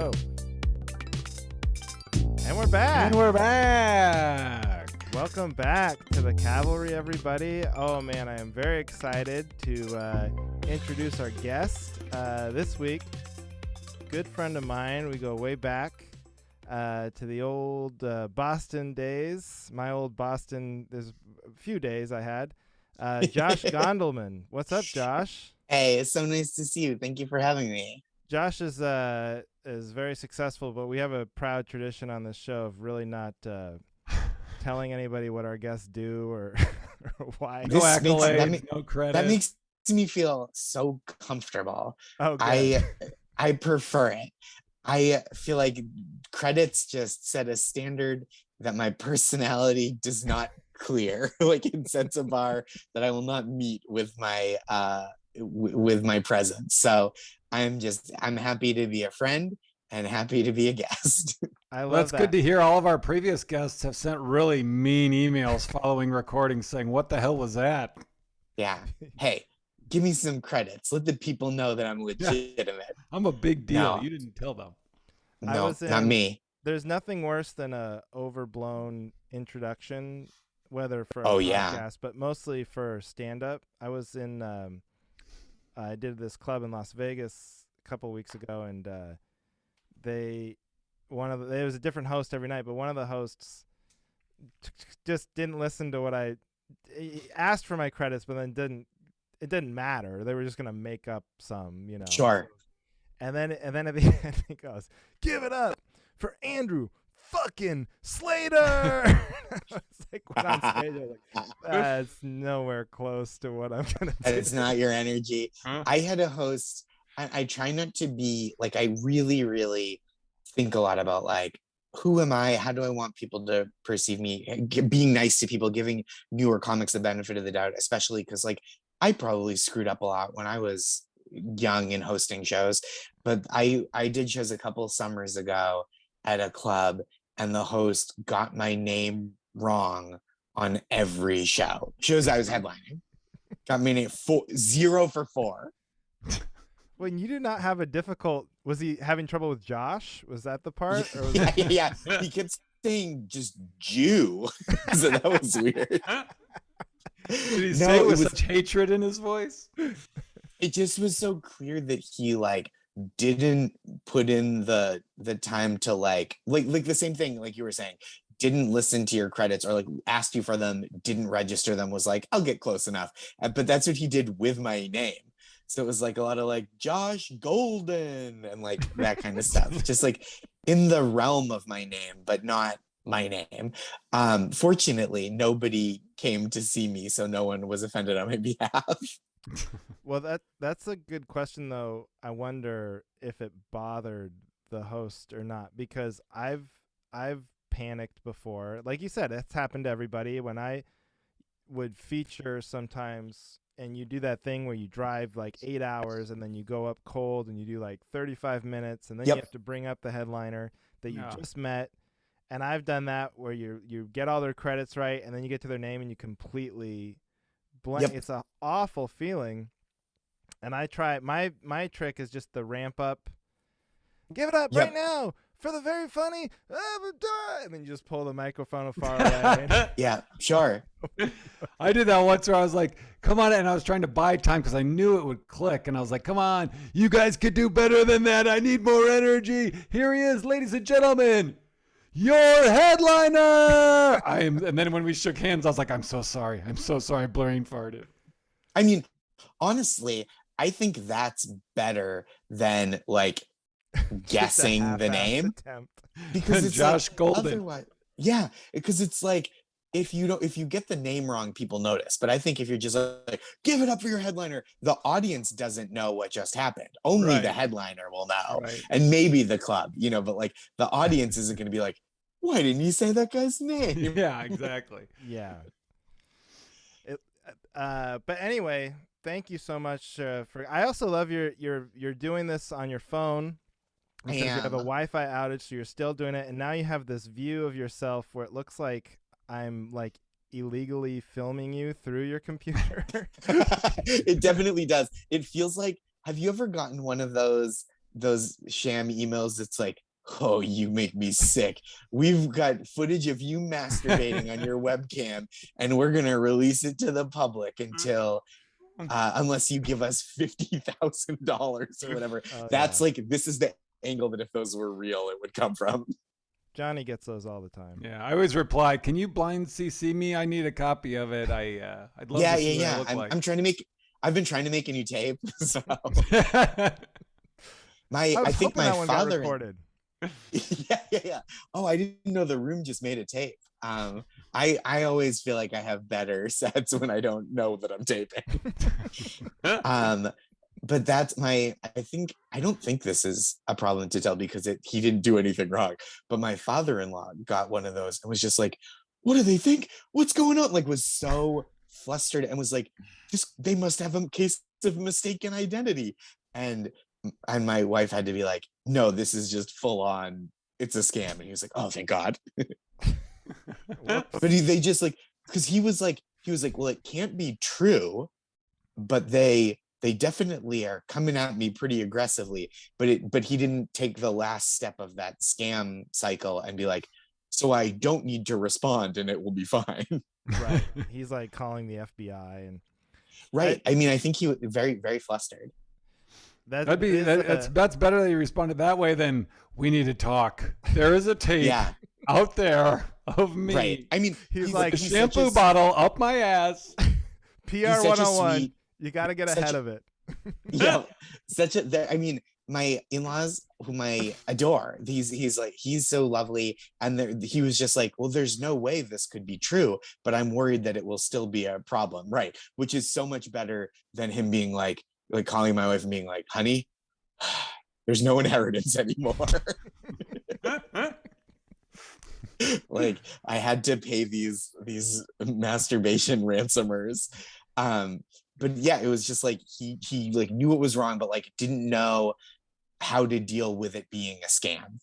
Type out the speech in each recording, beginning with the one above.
Go. And we're back. And we're back. Welcome back to the Cavalry, everybody. Oh, man, I am very excited to introduce our guest this week. Good friend of mine. We go way back to the old Boston days. My old Boston, there's a few days I had. Josh Gondelman. What's up, Josh? Hey, it's so nice to see you. Thank you for having me. Josh is very successful, but we have a proud tradition on this show of really not telling anybody what our guests do or why. No accolades, no credit. That makes me feel so comfortable. Oh, good. I prefer it. I feel like credits just set a standard that my personality does not clear. Like it sets a bar that I will not meet with my presence. So I'm happy to be a friend and happy to be a guest. I love That's that. good to hear. All of our previous guests have sent really mean emails following recording saying, what the hell was that? Yeah. Hey, give me some credits. Let the people know that I'm legitimate. I'm a big deal. No. You didn't tell them. No, not me. There's nothing worse than a overblown introduction, whether for a podcast, but mostly for stand-up. I was in I did this club in Las Vegas a couple weeks ago, and there was a different host every night, but one of the hosts just didn't listen to what he asked for my credits, but then it didn't matter. They were just gonna make up some, Sure. And then at the end he goes, "Give it up for Andrew fucking Slater." It's like when on stage, I was like, that's nowhere close to what I'm gonna do. It's not your energy. Huh? I had a host. I try not to be like, I really, really think a lot about like, who am I? How do I want people to perceive me? Being nice to people, giving newer comics the benefit of the doubt, especially because like I probably screwed up a lot when I was young and hosting shows. But I did shows a couple summers ago at a club, and the host got my name wrong on every shows I was headlining. Got me 0 for 4. When you did not have was he having trouble with Josh? Was that the part? Or was yeah. He kept saying just Jew. So that was weird. Did he say it with such hatred in his voice? It just was so clear that he like didn't put in the time to like the same thing like you were saying, didn't listen to your credits or like asked you for them, didn't register them, was like, I'll get close enough. But that's what he did with my name. So it was like a lot of like Josh Golden and like that kind of stuff, just like in the realm of my name, but not my name. Fortunately, nobody came to see me, so no one was offended on my behalf. Well, that's a good question, though. I wonder if it bothered the host or not, because I've panicked before. Like you said, it's happened to everybody. When I would feature sometimes, and you do that thing where you drive like 8 hours and then you go up cold and you do like 35 minutes and then you have to bring up the headliner that you just met. And I've done that where you get all their credits right and then you get to their name and you completely blank. It's an awful feeling. And I try my trick is just the ramp up. Give it up right now for the very funny, and then you just pull the microphone far away. Yeah, sure. I did that once where I was like, come on, and I was trying to buy time because I knew it would click, and I was like, come on, you guys could do better than that. I need more energy. Here he is, ladies and gentlemen, your headliner. And then when we shook hands, I was like, I'm so sorry, brain farted. I mean, honestly, I think that's better than like guessing the name attempt. Because it's Josh like, Golden. Otherwise, yeah, because it's like if you get the name wrong, people notice. But I think if you're just like, give it up for your headliner, the audience doesn't know what just happened. Only the headliner will know, and maybe the club, but like the audience isn't going to be like, why didn't you say that guy's name? Yeah, exactly. Yeah. But anyway, thank you so much for. I also love you're doing this on your phone. Because you have a Wi-Fi outage, so you're still doing it, and now you have this view of yourself where it looks like I'm like illegally filming you through your computer. It definitely does. It feels like, have you ever gotten one of those those sham emails. It's like, oh, you make me sick. We've got footage of you masturbating on your webcam, and we're gonna release it to the public until unless you give us $50,000 or whatever. That's like, this is the angle that if those were real, it would come from. Johnny gets those all the time. Yeah, I always reply, "Can you blind CC me? I need a copy of it. I'd love to see what I look like." I'm trying to make. I've been trying to make a new tape. So I think my that one got father. recorded. Yeah. Oh, I didn't know the room just made a tape. I always feel like I have better sets when I don't know that I'm taping. But that's I don't think this is a problem to tell because he didn't do anything wrong. But my father-in-law got one of those and was just like, what do they think? What's going on? Like, was so flustered and was like, they must have a case of mistaken identity. And my wife had to be like, no, this is just full on, it's a scam. And he was like, oh, thank God. But they just like, because he was like, well, it can't be true, but they definitely are coming at me pretty aggressively. But he didn't take the last step of that scam cycle and be like, so I don't need to respond and it will be fine. Right. He's like calling the FBI and. Right. I mean, I think he was very, very flustered. That's better that he responded that way than we need to talk. There is a tape out there of me. Right. I mean, he's like, shampoo bottle up my ass. PR 101. You got to get ahead of it. Yeah. I mean, my in-laws, whom I adore, he's so lovely. And he was just like, well, there's no way this could be true, but I'm worried that it will still be a problem. Right. Which is so much better than him being like calling my wife and being like, honey, there's no inheritance anymore. Like, I had to pay these masturbation ransomers. But yeah, it was just like he like knew it was wrong, but like didn't know how to deal with it being a scam.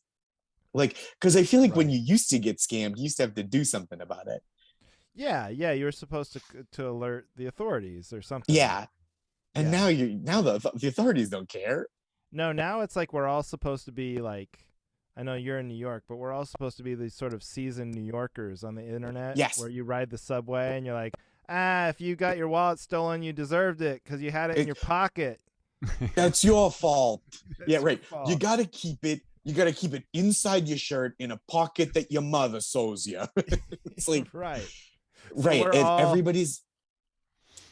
Like, because I feel like when you used to get scammed, you used to have to do something about it. Yeah, you were supposed to alert the authorities or something. Yeah. And now the authorities don't care. No, now it's like we're all supposed to be like, I know you're in New York, but we're all supposed to be these sort of seasoned New Yorkers on the internet. Yes. Where you ride the subway and you're like, if you got your wallet stolen, you deserved it because you had it in your pocket. That's your fault. Yeah, right. You gotta keep it inside your shirt in a pocket that your mother sews you. It's like right. And everybody's.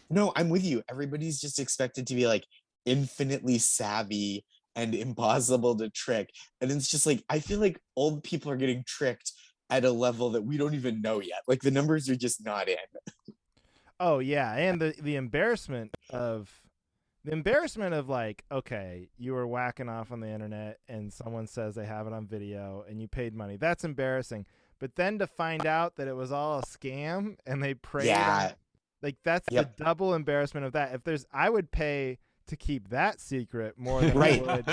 No, I'm with you. Everybody's just expected to be like infinitely savvy and impossible to trick. And it's just like, I feel like old people are getting tricked at a level that we don't even know yet. Like, the numbers are just not in. Oh yeah. And the embarrassment of like, okay, you were whacking off on the internet and someone says they have it on video and you paid money. That's embarrassing. But then to find out that it was all a scam and they preyed on, like, that's the double embarrassment of that. I would pay to keep that secret more than I would.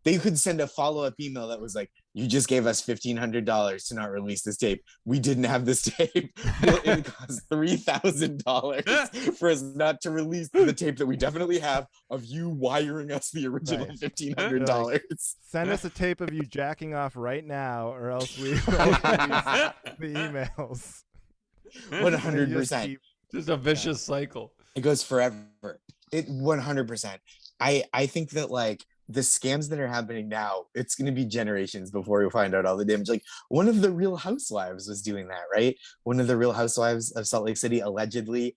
They could send a follow-up email that was like, you just gave us $1,500 to not release this tape. We didn't have this tape. It cost $3,000 for us not to release the tape that we definitely have of you wiring us the original $1,500. Like, send us a tape of you jacking off right now, or else we release the emails. 100%. Just a vicious cycle. It goes forever. 100%. I think that, like, the scams that are happening now, it's going to be generations before we find out all the damage. Like, one of the Real Housewives was doing that, right? One of the Real Housewives of Salt Lake City, allegedly,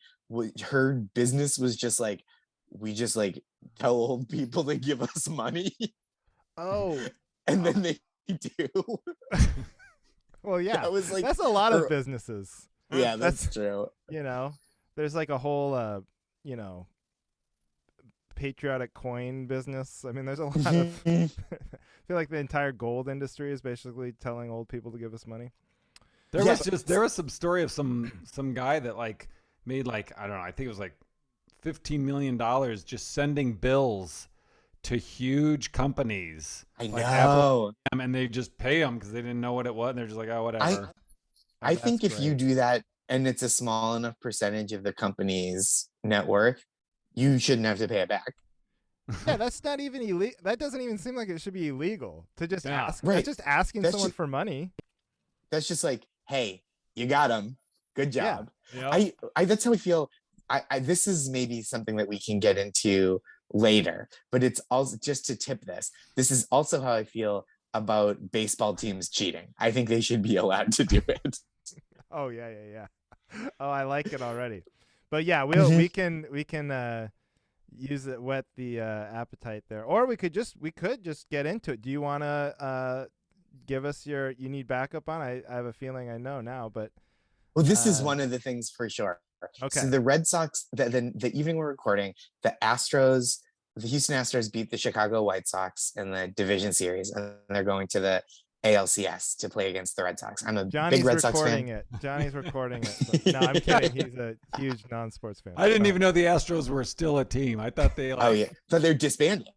her business was just like, we just like tell old people to give us money. Oh. And then they do. Well, yeah. That's a lot of businesses. Yeah, that's true. You know, there's like a whole, patriotic coin business. I mean, there's a lot of. I feel like the entire gold industry is basically telling old people to give us money. There was some story of some guy that like made like, I don't know, I think it was like $15 million just sending bills to huge companies. I know. Like Apple, and they just pay them because they didn't know what it was, and they're just like, oh, whatever. I think if you do that and it's a small enough percentage of the company's net worth, you shouldn't have to pay it back. Yeah, that's not even illegal. That doesn't even seem like it should be illegal to just Yeah. ask. Right. That's just asking That's someone just, for money. that's just like, hey, you got him. Good Yeah. job. Yeah. I that's how I feel. This is maybe something that we can get into later, but it's also just to tip this. This is also how I feel about baseball teams cheating. I think they should be allowed to do it. Oh yeah. Oh, I like it already. But yeah, Mhm. we can use it, whet the appetite there, or we could just get into it. Do you want to give us you need backup on? I have a feeling I know now, but Well, this is one of the things for sure. So okay. the Red Sox, the evening we're recording, the Astros, the Houston Astros beat the Chicago White Sox in the division series, and they're going to the ALCS to play against the Red Sox. I'm a big Johnny's Red Sox recording fan. it. Johnny's recording it. So, no, I'm kidding. He's a huge non-sports fan. I didn't But even know the Astros were still a team. I thought they like, Oh yeah, but they're disbanded.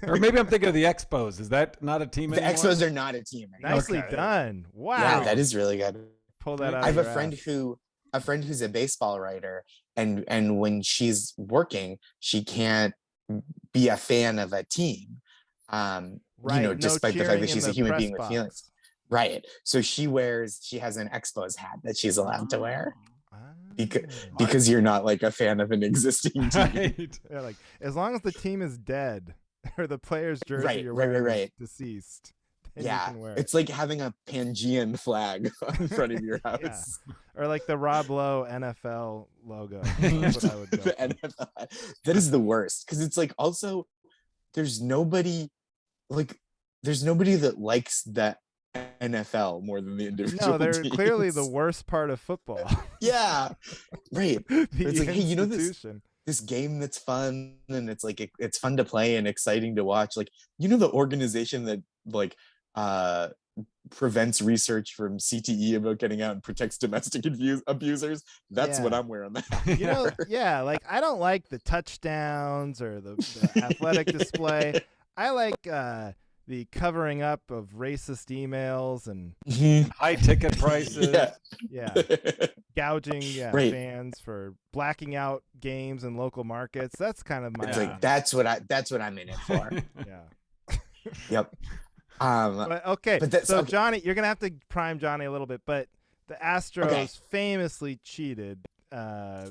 or maybe I'm thinking of the Expos. Is that not a team The anymore? Expos are not a team. Anymore. nicely Okay. done. Wow. Yeah, that is really good. Pull that out. I have of a your friend ass. who's a baseball writer, and when she's working, she can't be a fan of a team. Right. You know, No despite the fact cheering that in she's a the human press being with box. feelings. Right. So she has an Expos hat that she's allowed to wear because you're not like a fan of an existing team. Right. Yeah, like as long as the team is dead or the player's jersey Right, you're right, wearing right. is deceased, then you Yeah, can wear it. it's like having a Pangean flag on front of your house. Or like the Rob Lowe NFL logo. That's what I would go The for. NFL. That is the worst because it's like also there's nobody that likes the NFL more than the individual. No, they're teams. clearly the worst part of football. Yeah, right. The It's like, hey, you know institution. this game that's fun and it's like it's fun to play and exciting to watch. Like, you know, the organization that like prevents research from CTE about getting out and protects domestic abusers. That's what Yeah. I'm wearing. You know, yeah, like I don't like the touchdowns or the athletic display. I like the covering up of racist emails and High ticket prices. Yeah. gouging Right. fans for blacking out games in local markets. That's kind of my It's like that's what I'm in it for. yeah. Yep. But okay, But that's so okay. Johnny, you're gonna have to prime Johnny a little bit, but the Astros famously cheated.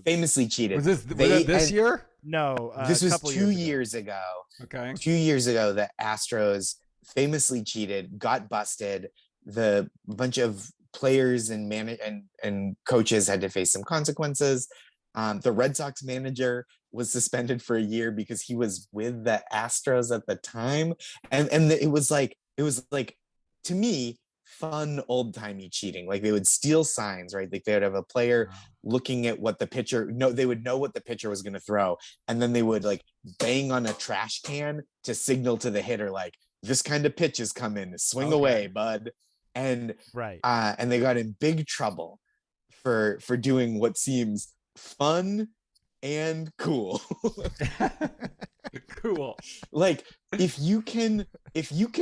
Famously cheated. Was it this year? No, This a was couple 2 years years ago. Okay. 2 years ago, the Astros famously cheated, got busted. The bunch of players and coaches had to face some consequences. The Red Sox manager was suspended for a year because he was with the Astros at the time, and it was like to me fun old timey cheating. Like they would steal signs, right? Like they would have a player looking at what the pitcher they would know what the pitcher was going to throw, and then they would like bang on a trash can to signal to the hitter like this kind of pitch is coming, swing away, bud. And Right. And they got in big trouble for doing what seems fun and cool. Cool. Like if you can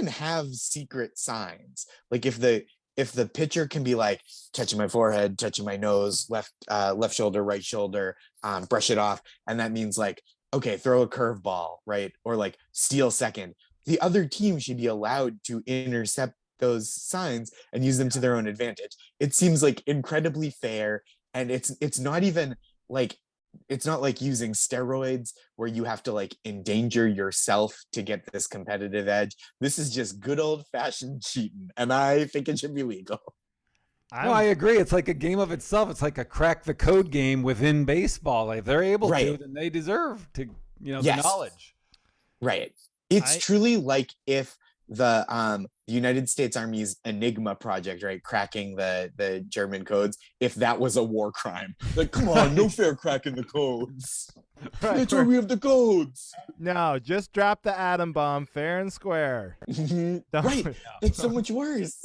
have secret signs, like if the pitcher can be like touching my forehead, touching my nose, left shoulder, right shoulder, brush it off, and that means like, okay, throw a curveball, right? Or like steal second. The other team should be allowed to intercept those signs and use them to their own advantage. It seems like incredibly fair, and it's not even like it's not like using steroids where you have to like endanger yourself to get this competitive edge. This is just good old fashioned cheating, and I think it should be legal. No, I agree. It's like a game of itself. It's like a crack the code game within baseball. Like if they're able to, then they deserve to, the knowledge. Right. It's truly like if the United States Army's Enigma project, right, cracking the German codes, if that was a war crime. Like, come on, no fair cracking the codes. Right. That's why we have the codes. No, just drop the atom bomb fair and square. Right. It's so much worse.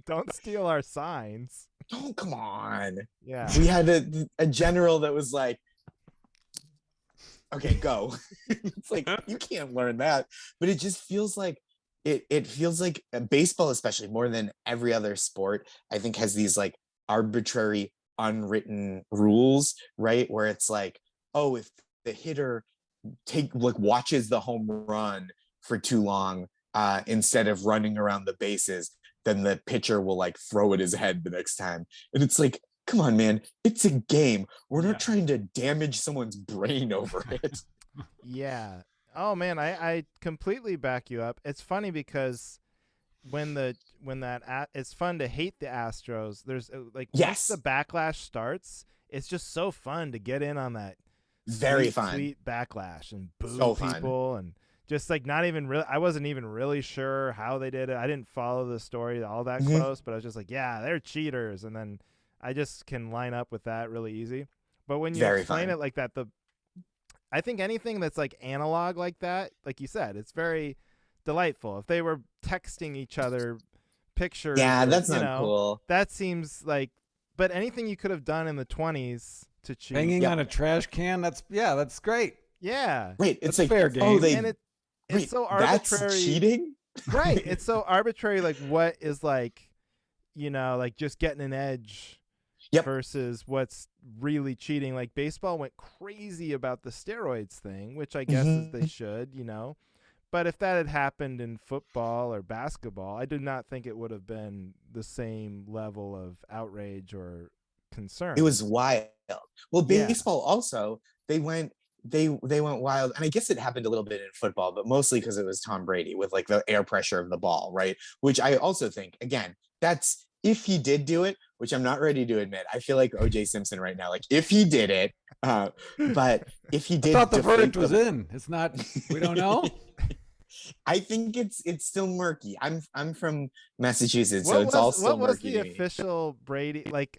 Don't steal our signs. Oh, come on. Yeah. We had a general that was like, okay, go. It's like, you can't learn that. But it just feels like it feels like baseball, especially more than every other sport, I think has these like arbitrary unwritten rules, right? Where it's like, oh, if the hitter watches the home run for too long instead of running around the bases, then the pitcher will like throw at his head the next time. And it's like, come on, man, it's a game. We're not trying to damage someone's brain over it. Yeah. Oh man, I completely back you up. It's funny because it's fun to hate the Astros. There's once the backlash starts, it's just so fun to get in on that. Very fun. Sweet backlash and boo people and just like not even really. I wasn't even really sure how they did it. I didn't follow the story all that close, but I was just like, yeah, they're cheaters, and then I just can line up with that really easy. But when you explain it like that, I think anything that's like analog like that, like you said, it's very delightful. If they were texting each other pictures, that's not cool. That seems like. But anything you could have done in the 20s to cheat, hanging on a trash can, that's great. Yeah, right. It's like fair game. It's so arbitrary. That's cheating, right? It's so arbitrary. Like what is like, like just getting an edge. Versus what's really cheating. Like baseball went crazy about the steroids thing, which I guess is they should, But if that had happened in football or basketball, I do not think it would have been the same level of outrage or concern. It was wild. Well, baseball also, they went wild. And I guess it happened a little bit in football, but mostly because it was Tom Brady with like the air pressure of the ball, right? Which I also think, again, that's if he did do it, which I'm not ready to admit. I feel like O.J. Simpson right now. Like if he did it, but if he did, I thought the verdict was in. It's not. We don't know. I think it's still murky. I'm from Massachusetts, so it's all still murky. What was the official Brady? Like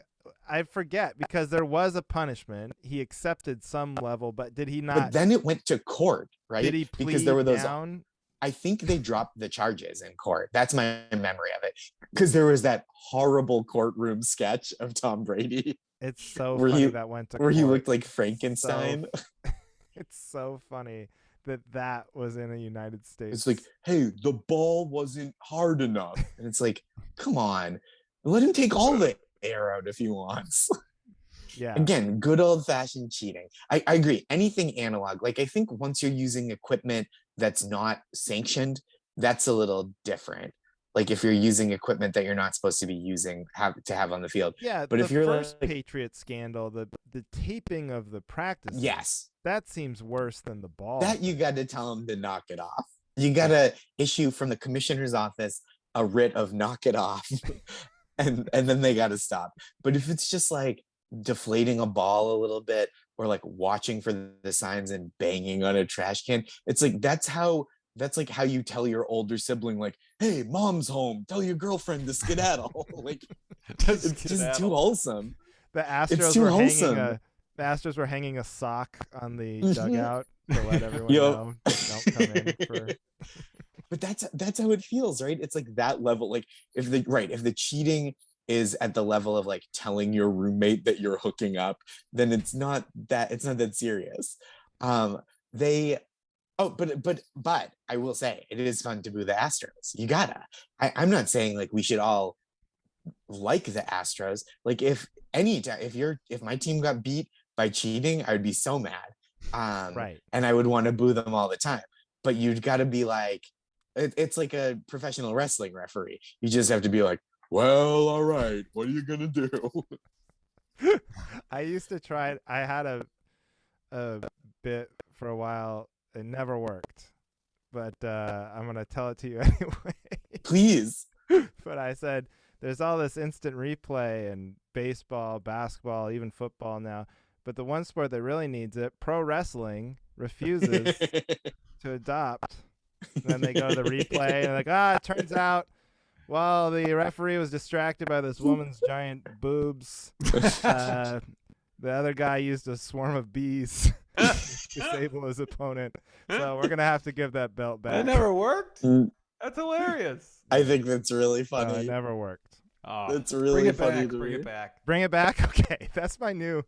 I forget because there was a punishment. He accepted some level, but did he not? But then it went to court, right? Did he plead because there were those down? I think they dropped the charges in court. That's my memory of it. Because there was that horrible courtroom sketch of Tom Brady. It's so funny that went to court. Where he looked like Frankenstein. It's so funny that was in the United States. It's like, hey, the ball wasn't hard enough. And it's like, come on. Let him take all the air out if he wants. Yeah. Again, good old-fashioned cheating. I agree. Anything analog. Like I think once you're using equipment that's not sanctioned, that's a little different. Like if you're using equipment that you're not supposed to be using have on the field. Yeah, but if you're first Patriot scandal, the taping of the practice. Yes. That seems worse than the ball. That you got to tell them to knock it off. You got to issue from the commissioner's office a writ of knock it off. and then they got to stop. But if it's just like deflating a ball a little bit or like watching for the signs and banging on a trash can, it's like that's like how you tell your older sibling, like, hey, mom's home, tell your girlfriend to skedaddle. Like it's just too wholesome. The Astros were hanging a sock on the dugout to let everyone know don't come in for. But that's how it feels, right? It's like that level. Like if the cheating is at the level of like telling your roommate that you're hooking up, then it's not that serious. But I will say it is fun to boo the Astros. You gotta. I'm not saying like we should all like the Astros. Like if my team got beat by cheating, I would be so mad. Right. And I would want to boo them all the time. But you've got to be like, it's like a professional wrestling referee. You just have to be like, well, all right, what are you gonna do? I used to try it. I had a bit for a while. It never worked, but I'm gonna tell it to you anyway. Please. But I said there's all this instant replay in baseball, basketball, even football now. But the one sport that really needs it, pro wrestling, refuses to adopt. And then they go to the replay and like, it turns out, well, the referee was distracted by this woman's giant boobs. The other guy used a swarm of bees to disable his opponent. So we're going to have to give that belt back. That never worked? That's hilarious. I think that's really funny. No, it never worked. Oh, that's really funny. Bring it back. Bring it back? Okay. That's my new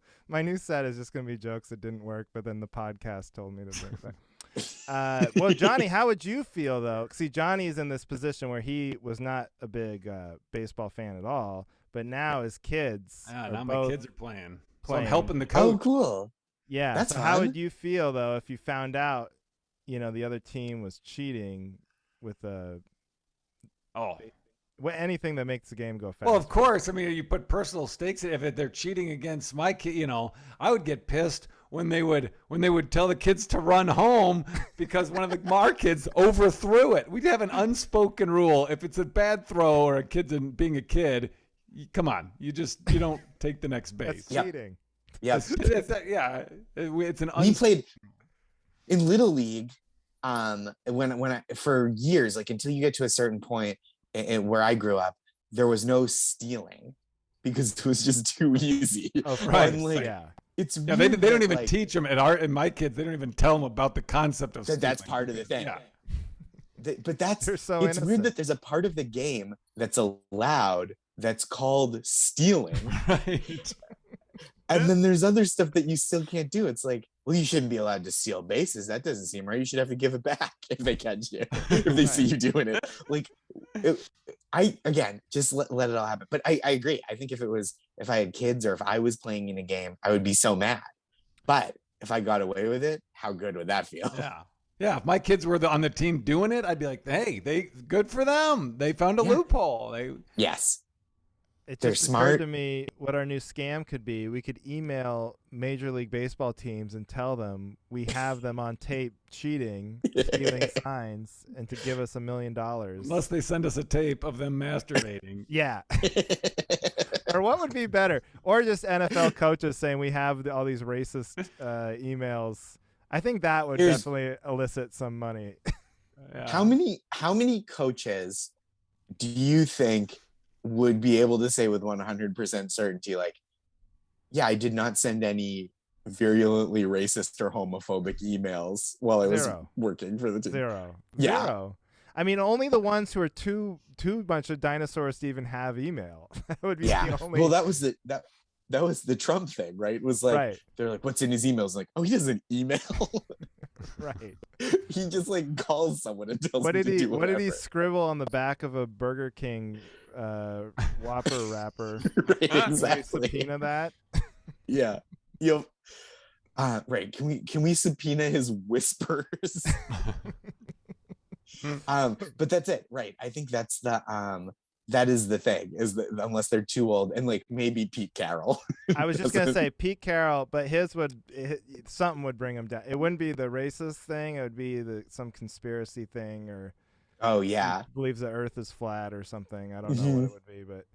set is just going to be jokes that didn't work, but then the podcast told me to bring it back. Well, Johnny, how would you feel, though? See, Johnny's in this position where he was not a big baseball fan at all, but now his kids now my kids are playing. So playing. I'm helping the coach. Oh, cool. Yeah. That's So how fun. would you feel though if you found out, the other team was cheating with Oh. anything that makes the game go faster? Well, of course. I mean, you put personal stakes in if they're cheating against my kid. I would get pissed when they would tell the kids to run home because one of our kids overthrew it. We'd have an unspoken rule: if it's a bad throw or a kid's being a kid, come on, you don't take the next base. That's cheating. Yeah. It's an We played in Little League when for years, like until you get to a certain point where I grew up, there was no stealing because it was just too easy. Oh, right. Like, yeah. It's they weird don't that, even like, teach them in my kids. They don't even tell them about the concept of stealing. that's part of the thing. Yeah. But that's They're so it's innocent. weird that there's a part of the game that's allowed that's called stealing. Right. And then there's other stuff that you still can't do. It's like, well, you shouldn't be allowed to steal bases. That doesn't seem right. You should have to give it back if they catch you, if they see you doing it. Like, just let it all happen. But I agree. I think if I had kids or if I was playing in a game, I would be so mad. But if I got away with it, how good would that feel? Yeah. Yeah. If my kids were on the team doing it, I'd be like, hey, good for them. They found a loophole. Yes. It They're just smart. occurred to me what our new scam could be. We could email Major League Baseball teams and tell them we have them on tape cheating, stealing signs, and to give us $1 million. Unless they send us a tape of them masturbating. Yeah. Or what would be better? Or just NFL coaches saying we have all these racist emails. I think that would definitely elicit some money. Yeah. How many coaches do you think would be able to say with 100% certainty, like, yeah, I did not send any virulently racist or homophobic emails while I was working for the team? Zero. Yeah. Zero. I mean, only the ones who are too much of dinosaurs to even have email. That would be the only. Well, that was the Trump thing, right? It was like, they're like, what's in his emails? Like, oh, he doesn't email. Right. He just like calls someone and tells What them did to he? do What whatever. did he scribble on the back of a Burger King Whopper wrapper? Right, Can we exactly. subpoena that? Yeah. Right. Can we subpoena his whispers? But that's it, right? I think that's that is the thing, is that unless they're too old, and like maybe Pete Carroll. I was just gonna say Pete Carroll, but something would bring him down. It wouldn't be the racist thing. It would be some conspiracy thing, or Oh yeah, he believes the Earth is flat or something. I don't know what it would be, but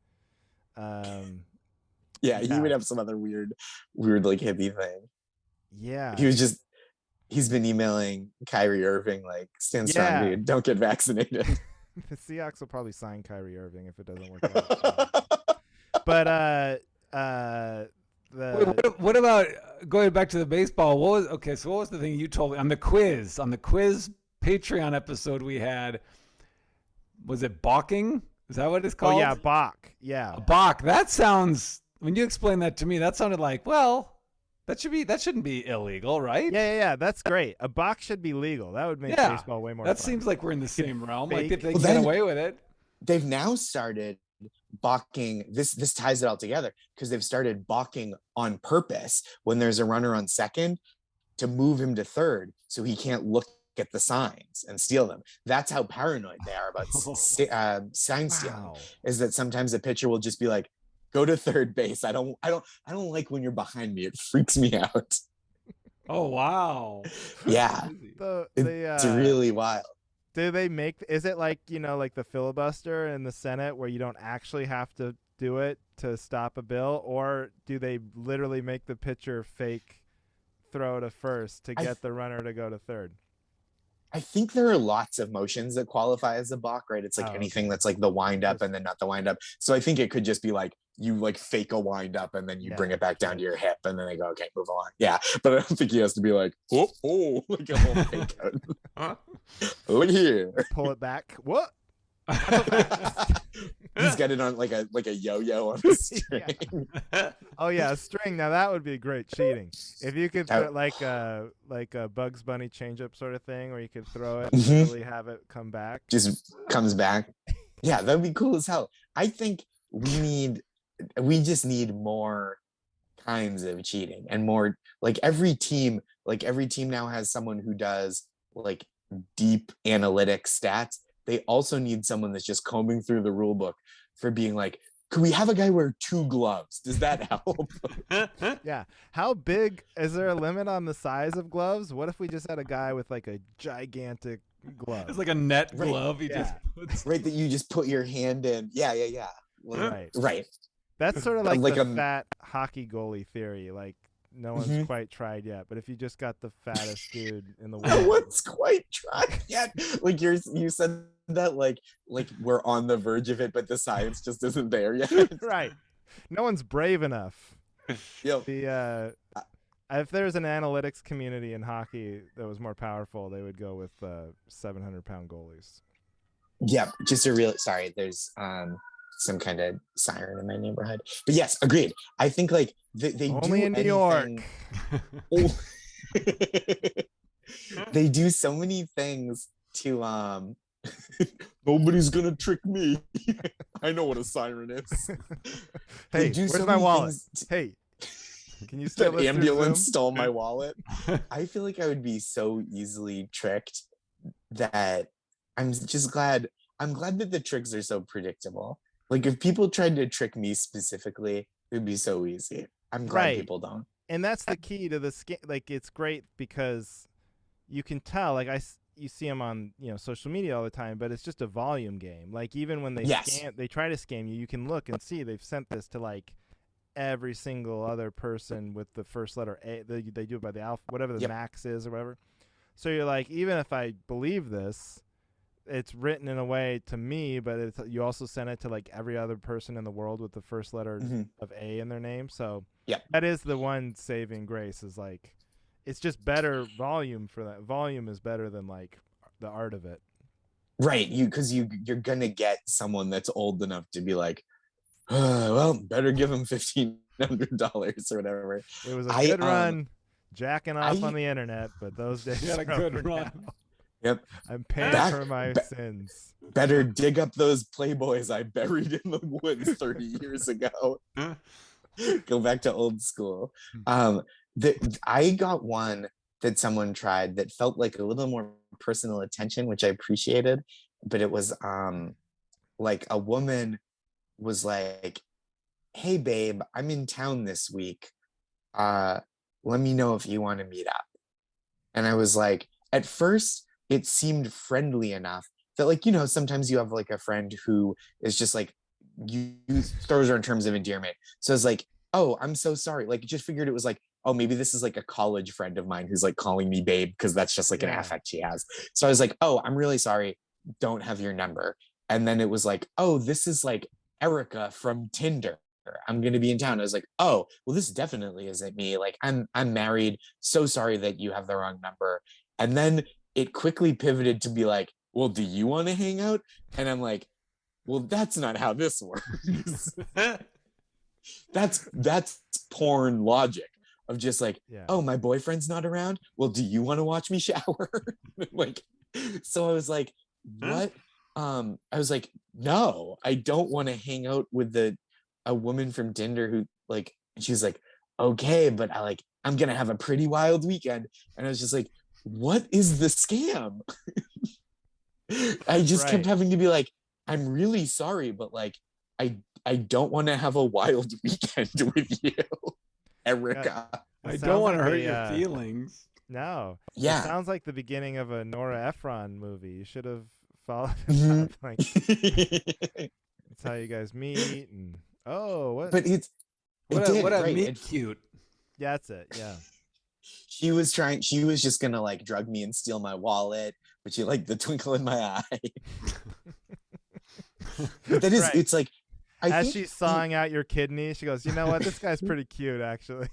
yeah, he would have some other weird like hippie thing. Yeah, he's been emailing Kyrie Irving like, stand strong, dude, don't get vaccinated. The Seahawks will probably sign Kyrie Irving if it doesn't work out. But what about going back to the baseball? What was the thing you told me on the quiz Patreon episode we had? Was it balking? Is that what it's called? Oh yeah, balk. Yeah, balk. That sounds. When you explained that to me, that sounded like, well, that shouldn't be illegal, right? Yeah. That's great. A balk should be legal. That would make baseball way more. That fun. seems like we're in the same realm. Like if they Well, get away with it. They've now started balking. This ties it all together, because they've started balking on purpose when there's a runner on second to move him to third so he can't look at the signs and steal them. That's how paranoid they are about sign stealing. Is that sometimes a pitcher will just be like, go to third base. I don't like when you're behind me. It freaks me out. Oh wow. Yeah. It's really wild. Do they is it like, like the filibuster in the Senate where you don't actually have to do it to stop a bill, or do they literally make the pitcher fake throw to first to get the runner to go to third? I think there are lots of motions that qualify as a balk, right? It's like anything that's like the wind up and then not the wind up. So I think it could just be like, you like fake a wind up and then you bring it back down to your hip and then they go, okay, move on. Yeah. But I don't think he has to be like, like a whole fake out. Look here. Pull it back. What? He's got it on like a yo-yo on a string. Oh yeah, a string. Now that would be great cheating. If you could put like a Bugs Bunny changeup sort of thing, where you could throw it and really have it come back. Just comes back. Yeah, that'd be cool as hell. I think we just need more kinds of cheating and more like every team now has someone who does like deep analytic stats. They also need someone that's just combing through the rule book for being like, could we have a guy wear 2 gloves? Does that help? Yeah. How big is there a limit on the size of gloves? What if we just had a guy with like a gigantic glove? It's like a net Right. glove. He Yeah. just puts. Right, that you just put your hand in. Yeah. Well, Right. right. That's sort of like, Like the a- fat hockey goalie theory. Like no one's Mhm. quite tried yet, but if you just got the fattest dude in the No world, one's quite tried yet. Like you said that like we're on the verge of it, but the science just isn't there yet. right? No one's brave enough. Yep. The if there was an analytics community in hockey that was more powerful, they would go with 700-pound goalies. Yeah, just a real sorry, there's some kind of siren in my neighborhood. But yes, agreed. I think like they Only do in New York. Oh. They do so many things to nobody's gonna trick me. I know what a siren is. They Hey, do where's so my many wallet? things Hey, can you steal that this through ambulance Zoom? stole my wallet. I feel like I would be so easily tricked that I'm just glad. I'm glad that the tricks are so predictable. Like if people tried to trick me specifically, it would be so easy. I'm glad Right. people don't. And that's the key to the scam. Like it's great because you can tell. Like you see them on social media all the time, but it's just a volume game. Like even when they Yes. they try to scam you, you can look and see they've sent this to like every single other person with the first letter A. They do it by the alpha, whatever the Yep. max is or whatever. So you're like, even if I believe this, it's written in a way to me, but you also send it to like every other person in the world with the first letter Mhm. of A in their name. So Yep. that is the one saving grace, is like it's just better volume for that. Volume is better than like the art of it. Right. Because you're gonna get someone that's old enough to be like, well, better give them $1,500 or whatever. It was a I, good um, run jacking off I- on the internet, but those days He had a are good over run. now. Yep. I'm paying Back- for my ba- sins. Better dig up those Playboys I buried in the woods 30 years ago. Go back to old school. I got one that someone tried that felt like a little more personal attention, which I appreciated. But it was like a woman was like, hey babe, I'm in town this week. Let me know if you want to meet up. And I was like, at first it seemed friendly enough that like, sometimes you have like a friend who is just like, you throws her in terms of endearment. So it's like, oh, I'm so sorry. Like just figured it was like, oh, maybe this is like a college friend of mine who's like calling me babe because that's just like an Yeah. affect she has. So I was like, oh, I'm really sorry. Don't have your number. And then it was like, oh, this is like Erica from Tinder. I'm gonna be in town. I was like, oh, well, this definitely isn't me. Like, I'm married. So sorry that you have the wrong number. And then it quickly pivoted to be like, well, do you want to hang out? And I'm like, well, that's not how this works. That's porn logic of just like, Yeah. oh, my boyfriend's not around. Well, do you want to watch me shower? Like, so I was like, what? I was like, no, I don't want to hang out with a woman from Tinder who like, and she was like, okay, but I'm gonna have a pretty wild weekend. And I was just like, what is the scam? I just kept Right. having to be like, I'm really sorry, but like, I don't want to have a wild weekend with you, Erica. I It don't sounds want to like hurt a, your feelings. No. Yeah. It sounds like the beginning of a Nora Ephron movie. You should have followed Mhm. up. Like, that's how you guys meet. And what? But it What did, a right. meet cute. Yeah, that's it. Yeah. She was just gonna like drug me and steal my wallet, but she liked the twinkle in my eye. But that is, Right. it's like, I As think she's sawing out your kidney, she goes, you know what? This guy's pretty cute, actually.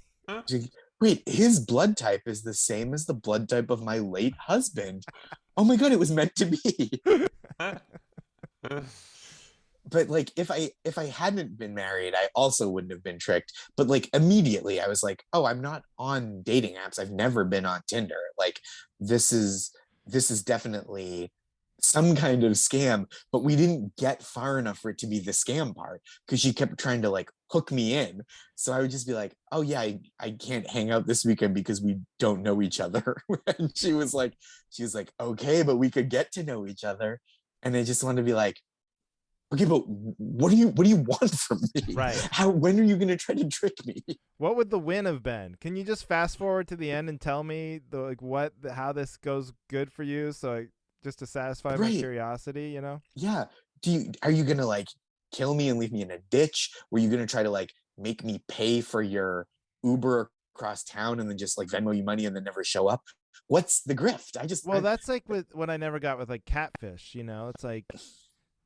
wait, his blood type is the same as the blood type of my late husband. Oh my God, it was meant to be. But like, if I hadn't been married, I also wouldn't have been tricked. But like immediately I was like, oh, I'm not on dating apps. I've never been on Tinder. Like this is definitely some kind of scam, but we didn't get far enough for it to be the scam part because she kept trying to like hook me in. So I would just be like, oh yeah, I can't hang out this weekend because we don't know each other. And she was like, okay, but we could get to know each other. And I just wanted to be like, okay, but what do you want from me? Right. When are you gonna try to trick me? What would the win have been? Can you just fast forward to the end and tell me how this goes good for you? So just to satisfy my curiosity, you know? Yeah. Are you gonna like kill me and leave me in a ditch? Were you gonna try to like make me pay for your Uber across town and then just like Venmo you money and then never show up? What's the grift? That's like what I never got with like catfish, you know? It's like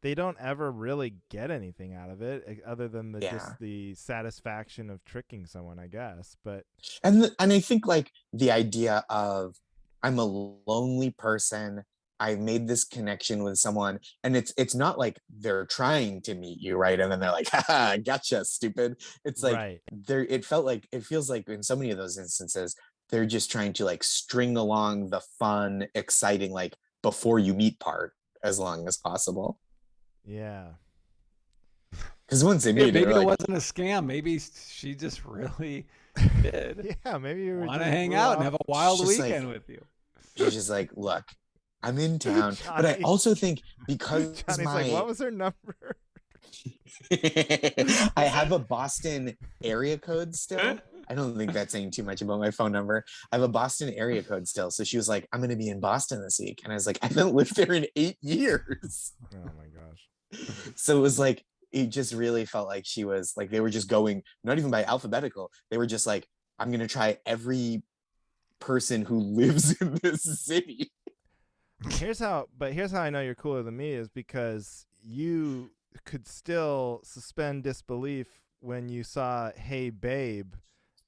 they don't ever really get anything out of it other than just the satisfaction of tricking someone, I guess. But and I think like the idea of I'm a lonely person, I made this connection with someone, and it's not like they're trying to meet you, right? And then they're like, haha, gotcha, stupid. It's like it feels like in so many of those instances, they're just trying to like string along the fun, exciting, like before you meet part as long as possible. Yeah. Because once they meet, maybe it wasn't a scam. Maybe she just really did. Yeah, maybe you want to hang out and have a wild weekend with you. She's just like, look, I'm in town, Johnny, but I also think because Johnny's like, what was her number? I have a Boston area code still. I don't think that's saying too much about my phone number. I have a Boston area code still. So she was like, I'm going to be in Boston this week. And I was like, I haven't lived there in 8 years. Oh my gosh. So it was like, it just really felt like she was like, they were just going, not even by alphabetical. They were just like, I'm going to try every person who lives in this city. Here's how I know you're cooler than me is because you could still suspend disbelief when you saw "Hey babe."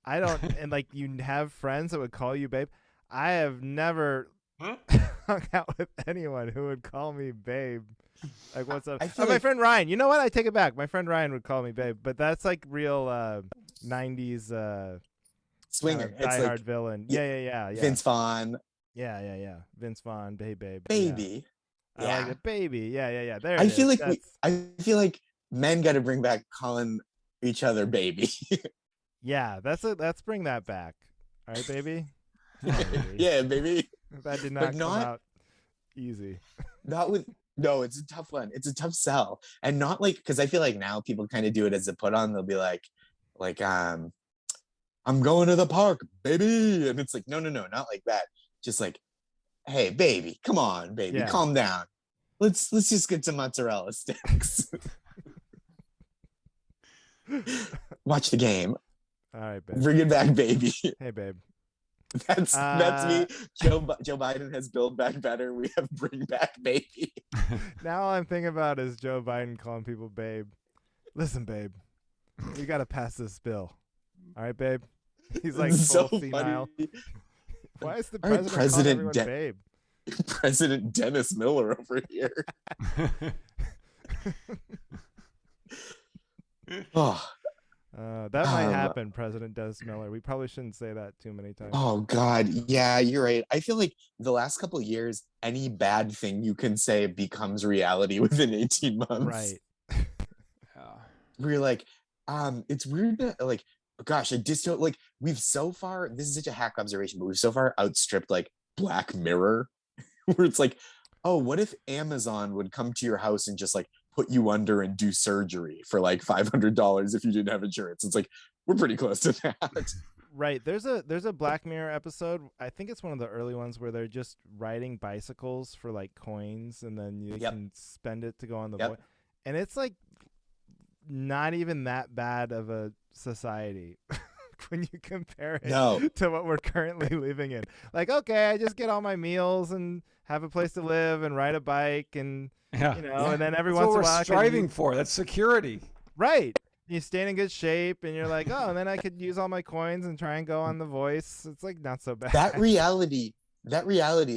I don't, and like you have friends that would call you babe. I have never hung out with anyone who would call me babe. Like, what's up? My friend Ryan. You know what? I take it back. My friend Ryan would call me babe, but that's like real 90s swinger, diehard like, villain. Yeah. Vince Vaughn. Yeah. Vince Vaughn, baby. Baby. Yeah. I like it, baby. Yeah. There. I feel like I feel like men got to bring back calling each other baby. Yeah, let's bring that back. All right, baby. Baby. Yeah, baby. That did not come out easy. No, it's a tough one. It's a tough sell, and not like because I feel like now people kind of do it as a put on. They'll be like, I'm going to the park, baby, and it's like, no, not like that. Just like, hey, baby, come on, baby, calm down. Let's just get some mozzarella sticks. Watch the game. All right, babe. Bring it back, baby. Hey, babe. That's me. Joe Biden has Build Back Better. We have Bring Back Baby. Now all I'm thinking about is Joe Biden calling people babe. Listen, babe, we got to pass this bill. All right, babe. He's like so senile. Funny. Why is the president calling babe? President Dennis Miller over here. Oh. That might happen, President Dennis Miller. We probably shouldn't say that too many times. Oh God, yeah, you're right. I feel like the last couple of years, any bad thing you can say becomes reality within 18 months. Right. We're like, it's weird that like, gosh, I just don't like. We've so far. This is such a hack observation, but we've so far outstripped like Black Mirror, where it's like, oh, what if Amazon would come to your house and just like put you under and do surgery for like $500 if you didn't have insurance? It's like we're pretty close to that. Right. There's a Black Mirror episode. I think it's one of the early ones where they're just riding bicycles for like coins, and then you can spend it to go on the boy. And it's like not even that bad of a society when you compare it to what we're currently living in. Like, okay, I just get all my meals and have a place to live and ride a bike and and then every once in a while we're striving for. That's security. Right. You stay in good shape and you're like, oh, and then I could use all my coins and try and go on The Voice. It's like not so bad. That reality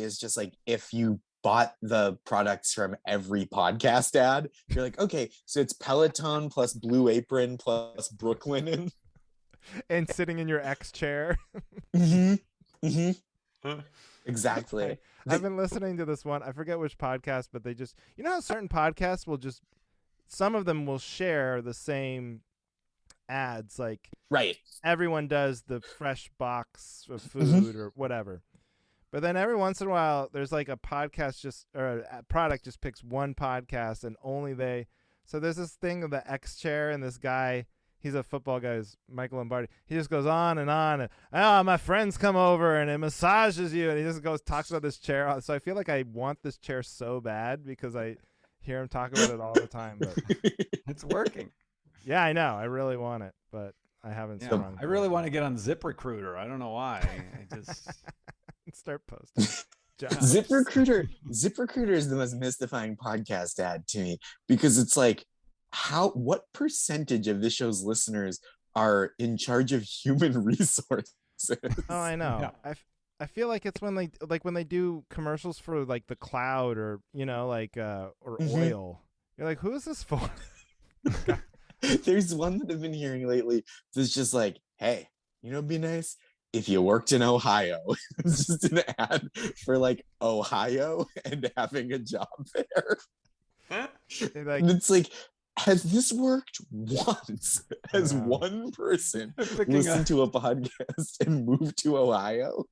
is just like if you bought the products from every podcast ad, you're like, okay, so it's Peloton plus Blue Apron plus Brooklinen. And sitting in your X chair. Exactly. I've been listening to this one. I forget which podcast, but they just, how certain podcasts will just, some of them will share the same ads. Like Right. everyone does the fresh box of Mm-hmm. food or whatever. But then every once in a while, there's like a podcast or a product just picks one podcast and only they. So there's this thing of the X chair and this guy. He's a football guy, Michael Lombardi. He just goes on and on. And, my friends come over and it massages you. And he just talks about this chair. So I feel like I want this chair so bad because I hear him talk about it all the time. But It's working. yeah, I know. I really want it, but I haven't Yeah, sprung. I really want to get on ZipRecruiter. I don't know why. I just start posting. ZipRecruiter is the most mystifying podcast ad to me because it's like, what percentage of this show's listeners are in charge of human resources? Oh, I know. Yeah. I feel like it's when they do commercials for like the cloud or or oil. You're like, who is this for? There's one that I've been hearing lately that's just like, hey, it'd be nice if you worked in Ohio. It's just an ad for like Ohio and having a job there. And it's like, has this worked once? Has one person listened to a podcast and moved to Ohio?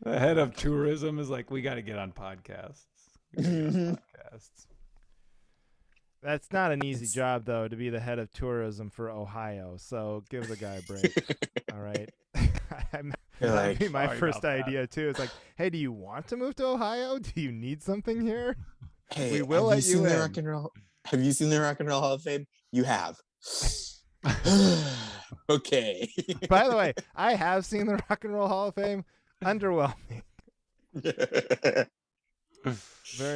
The head of tourism is like, we got to get on podcasts. That's not an easy job, though, to be the head of tourism for Ohio. So give the guy a break. All right. That'd be my first idea, too. It's like, hey, do you want to move to Ohio? Do you need something here? Hey, we will let you in. Have you seen the Rock and Roll Hall of Fame? You have. Okay. By the way, I have seen the Rock and Roll Hall of Fame. Underwhelming. Very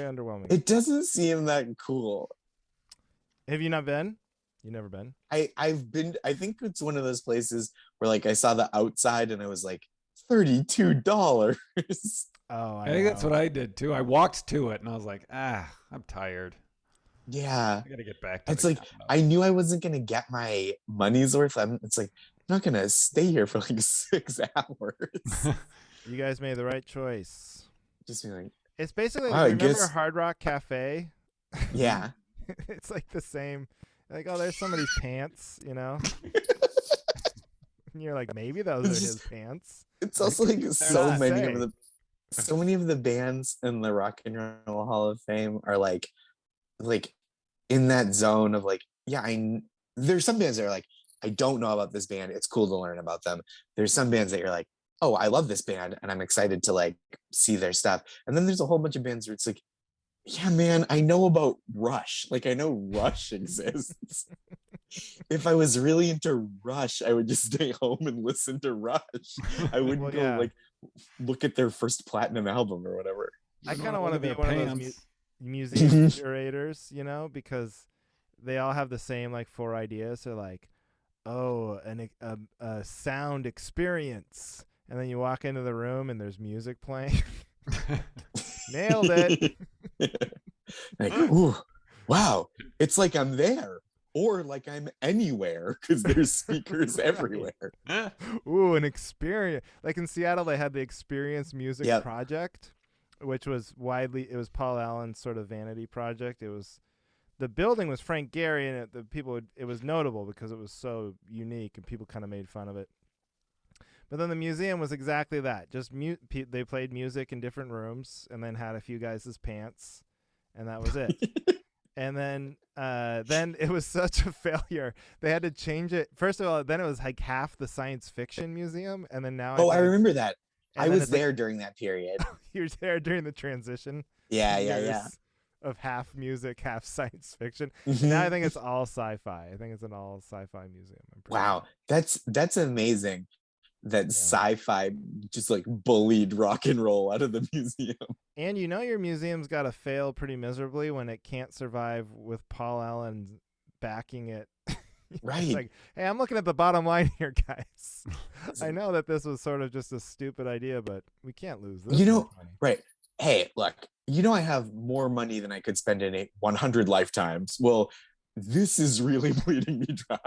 underwhelming. It doesn't seem that cool. Have you not been? You never been? I've been. I think it's one of those places where like I saw the outside and I was like, $32. Oh, I think that's what I did too. I walked to it and I was like, I'm tired. Yeah, I gotta get back to it's like I knew I wasn't gonna get my money's worth. It's like I'm not gonna stay here for like 6 hours. You guys made the right choice. Just be like, it's basically remember Hard Rock Cafe? Yeah. It's like the same. Like, oh, there's somebody's pants, and you're like, maybe those are his pants. It's also like so many of the bands in the Rock and Roll Hall of Fame are like in that zone of like, yeah, there's some bands that are like, I don't know about this band. It's cool to learn about them. There's some bands that you're like, oh, I love this band and I'm excited to like see their stuff. And then there's a whole bunch of bands where it's like, yeah, man, I know about Rush. Like, I know Rush exists. If I was really into Rush, I would just stay home and listen to Rush. I wouldn't go like look at their first platinum album or whatever. I kind of want to be one of those museum curators, because they all have the same like 4 ideas. They're like, oh, a sound experience, and then you walk into the room and there's music playing. Nailed it. Like, ooh, wow, it's like I'm there or like I'm anywhere because there's speakers everywhere. Ooh, an experience. Like in Seattle, they had the Experience Music Project, which was it was Paul Allen's sort of vanity project. The building was Frank Gehry, and it was notable because it was so unique and people kind of made fun of it. But then the museum was exactly that. Just they played music in different rooms and then had a few guys' pants, and that was it. And then it was such a failure. They had to change it. First of all, then it was like half the science fiction museum, and then now I remember that. I was there during that period. You were there during the transition. Yeah. Of half music, half science fiction. Now I think it's all sci-fi. I think it's an all sci-fi museum. Wow, that's amazing. That sci-fi just like bullied rock and roll out of the museum. And your museum's got to fail pretty miserably when it can't survive with Paul Allen backing it. Right. It's like, hey, I'm looking at the bottom line here, guys. I know that this was sort of just a stupid idea, but we can't lose this. Right. Hey, look, I have more money than I could spend in 100 lifetimes. Well, this is really bleeding me dry.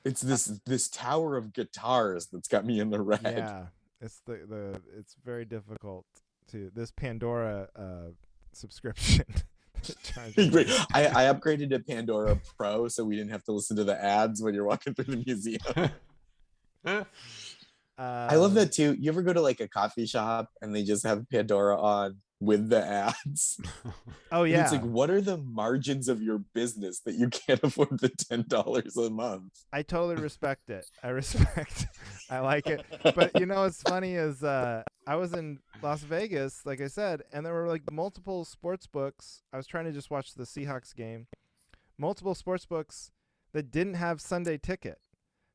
It's this tower of guitars that's got me in the red. Yeah, it's it's very difficult to this Pandora subscription. Great. I upgraded to Pandora Pro so we didn't have to listen to the ads when you're walking through the museum. I love that too. You ever go to like a coffee shop and they just have Pandora on with the ads? Oh And yeah, it's like, what are the margins of your business that you can't afford the $10 a month? I totally respect it. I like it. But you know what's funny is I was in Las Vegas, like I said, and there were like multiple sports books. I was trying to just watch the Seahawks game. Multiple sports books that didn't have Sunday ticket.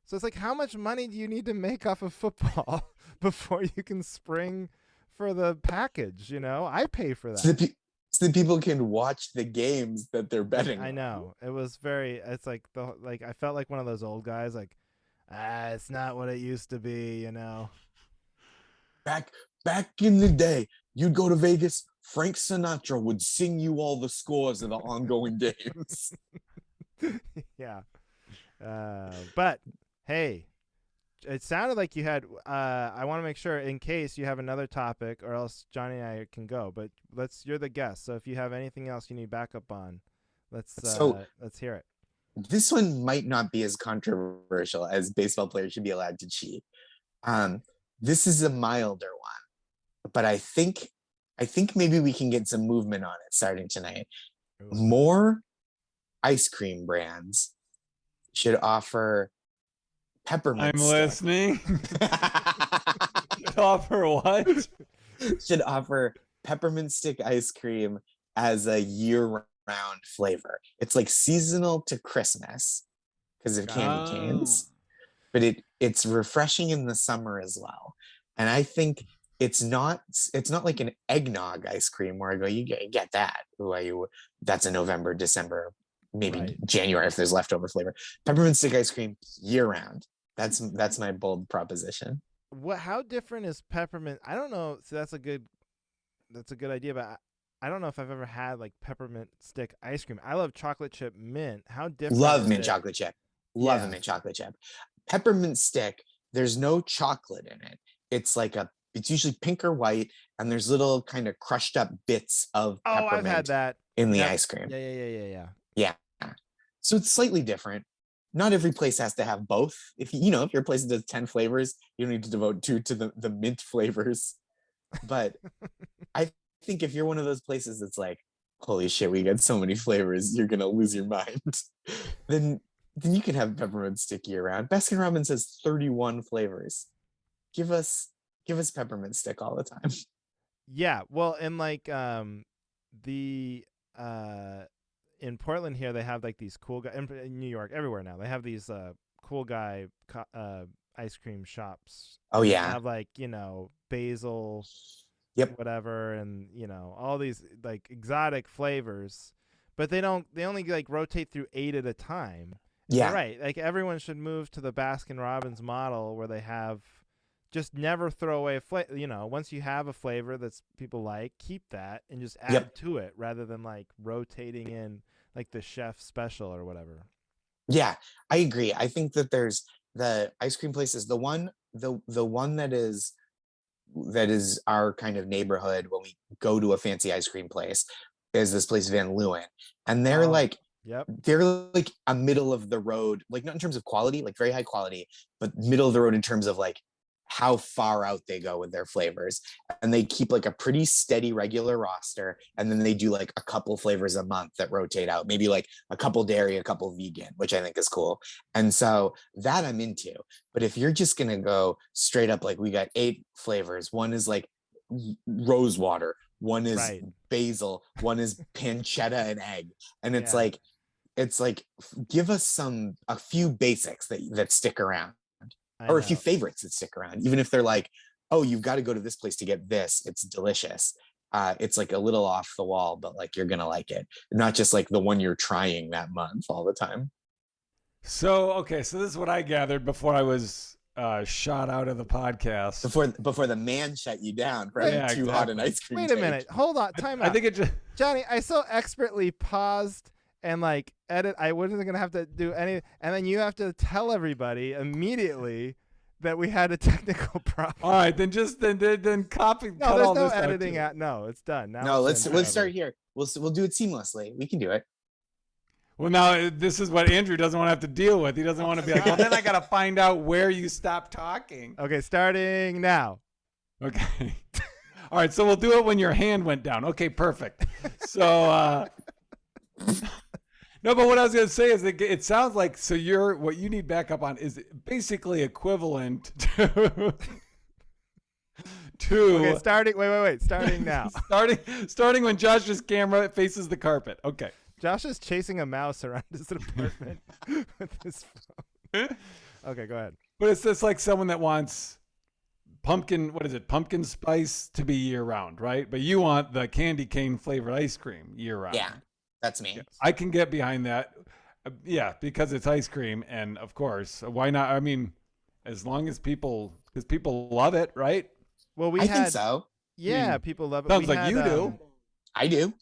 So it's like, how much money do you need to make off of football before you can spring for the package? You know, I pay for that. So that people can watch the games that they're betting I on. know. It was it's like I felt like one of those old guys, like, it's not what it used to be, you know. Back in the day, you'd go to Vegas, Frank Sinatra would sing you all the scores of the ongoing games. Yeah. But hey, it sounded like you had I want to make sure in case you have another topic, or else Johnny and I can go, but you're the guest, so if you have anything else you need backup on, let's hear it. This one might not be as controversial as baseball players should be allowed to cheat. This is a milder one, but I think maybe we can get some movement on it starting tonight. Ooh. More ice cream brands should offer peppermint. I'm listening. Offer what? Should offer peppermint stick ice cream as a year-round flavor. It's like seasonal to Christmas because of candy canes, but it's refreshing in the summer as well. And I think it's not like an eggnog ice cream where I go, you get that. That's a November, December, maybe right. January if there's leftover flavor. Peppermint stick ice cream year-round. That's my bold proposition. How different is peppermint? I don't know. So that's a good idea, but I don't know if I've ever had like peppermint stick ice cream. I love chocolate chip mint. How different? Love mint chocolate chip. Love mint chocolate chip. Peppermint stick, there's no chocolate in it. It's usually pink or white, and there's little kind of crushed up bits of peppermint I've had that in the ice cream. Yeah. So it's slightly different. Not every place has to have both. If your place does 10 flavors, you don't need to devote 2 to the mint flavors. But I think if you're one of those places that's like, holy shit, we get so many flavors, you're gonna lose your mind. then you can have peppermint stick year round. Baskin Robbins has 31 flavors. Give us peppermint stick all the time. Yeah, well, and like in Portland here, they have like these cool guys. In New York, everywhere now, they have these cool guy ice cream shops. Oh yeah, they have like basil, whatever, and all these like exotic flavors, but they only like rotate through 8 at a time. Yeah, you're right. Like everyone should move to the Baskin Robbins model where they have just never throw away a flavor. Once you have a flavor that's people like, keep that and just add to it rather than like rotating in like the chef special or whatever. Yeah, I agree. I think that there's the ice cream places. The one that is our kind of neighborhood when we go to a fancy ice cream place is this place Van Leeuwen, and they're they're like a middle of the road, like not in terms of quality, like very high quality, but middle of the road in terms of like how far out they go with their flavors. And they keep like a pretty steady regular roster, and then they do like a couple flavors a month that rotate out, maybe like a couple dairy, a couple vegan, which I think is cool. And so that I'm into. But if you're just gonna go straight up, like we got 8 flavors, one is like rose water, one is basil, one is pancetta and egg, and it's like give us a few basics that stick around, or a few favorites that stick around, even if they're like, oh, you've got to go to this place to get this, it's delicious. It's like a little off the wall, but like you're gonna like it, not just like the one you're trying that month all the time. So this is what I gathered before I was shot out of the podcast, before the man shut you down for having too hot an ice cream. Wait a minute, hold on, time out. I think it just... Johnny, I so expertly paused and like edit. I wasn't gonna have to do any, and then you have to tell everybody immediately that we had a technical problem. All right, then copy. No, cut there's all no this out, editing too. out. No, it's done. Now No, it's in let's forever. start here. We'll do it seamlessly. We can do it. Well, now this is what Andrew doesn't want to have to deal with. He doesn't want to be like, well, then I got to find out where you stopped talking. Okay, starting now. Okay. All right, so we'll do it when your hand went down. Okay, perfect. So, no, but what I was going to say is that it sounds like, so what you need backup on is basically equivalent to Okay, starting. Wait. Starting now. starting when Josh's camera faces the carpet. Okay. Josh is chasing a mouse around his apartment with his phone. Okay, go ahead. But it's just like someone that wants pumpkin spice to be year round, right? But you want the candy cane flavored ice cream year round. Yeah, that's me. Yes. I can get behind that. Yeah, because it's ice cream. And of course, why not? I mean, as long as people love it, right? Well, I think so. Yeah, people love it. Sounds We like had, you do. I do.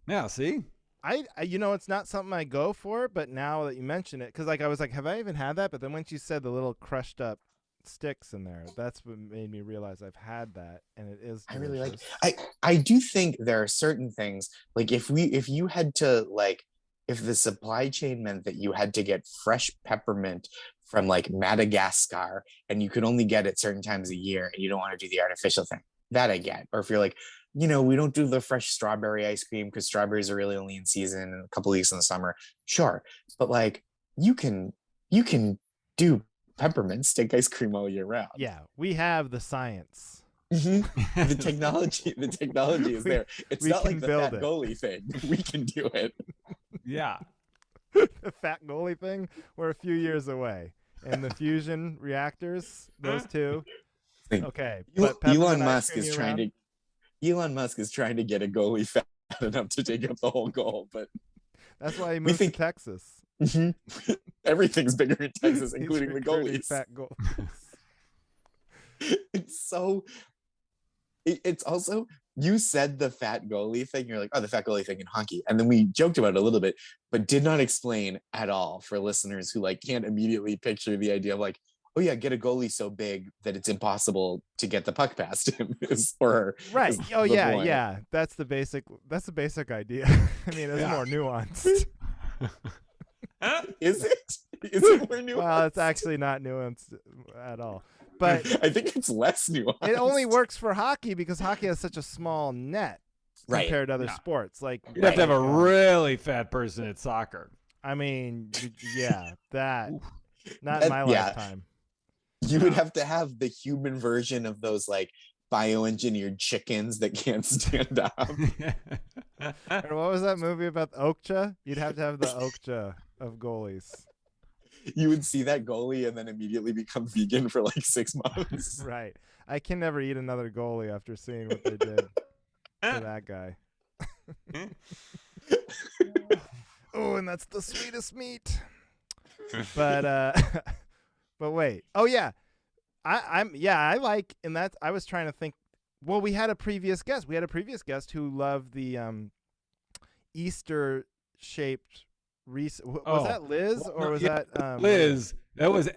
Yeah, see? I it's not something I go for, but now that you mention it, because like I was like, have I even had that? But then once you said the little crushed up sticks in there, that's what made me realize I've had that, and it is delicious. I really like it. I do think there are certain things, like if you had to, like, if the supply chain meant that you had to get fresh peppermint from like Madagascar and you could only get it certain times a year and you don't want to do the artificial thing, that I get. Or if you're like, we don't do the fresh strawberry ice cream because strawberries are really only in season in a couple weeks in the summer. Sure. But like you can do peppermint stick ice cream all year round. Yeah, we have the science. Mm-hmm. The technology is there. It's we not like can the build fat it. goalie thing. We can do it. Yeah. The fat goalie thing, we're a few years away. And the fusion reactors, those two. Okay. But Elon Musk is trying to get a goalie fat enough to take up the whole goal, but that's why he moved to Texas. Everything's bigger in Texas, including the recruiting goalies. Fat goalies. It's also, you said the fat goalie thing. You're like, oh, the fat goalie thing in hockey. And then we joked about it a little bit, but did not explain at all for listeners who like can't immediately picture the idea of like, oh yeah, get a goalie so big that it's impossible to get the puck past him. Right. Oh yeah, point. yeah. That's the basic idea. I mean, it's more nuanced. Is it? Is it more nuanced? Well, it's actually not nuanced at all. But I think it's less nuanced. it only works for hockey because hockey has such a small net compared to other sports. Like you have to have a really fat person at soccer. I mean, yeah, that not in my lifetime. You would have to have the human version of those like bioengineered chickens that can't stand up. Or what was that movie about the Okja? You'd have to have the Okja of goalies. You would see that goalie and then immediately become vegan for like 6 months. Right. I can never eat another goalie after seeing what they did to that guy. Oh, and that's the sweetest meat. But wait. Oh yeah. I like, and that I was trying to think. Well, we had a previous guest. We had a previous guest who loved the Easter shaped Reese. Was that Liz or was that Liz? That was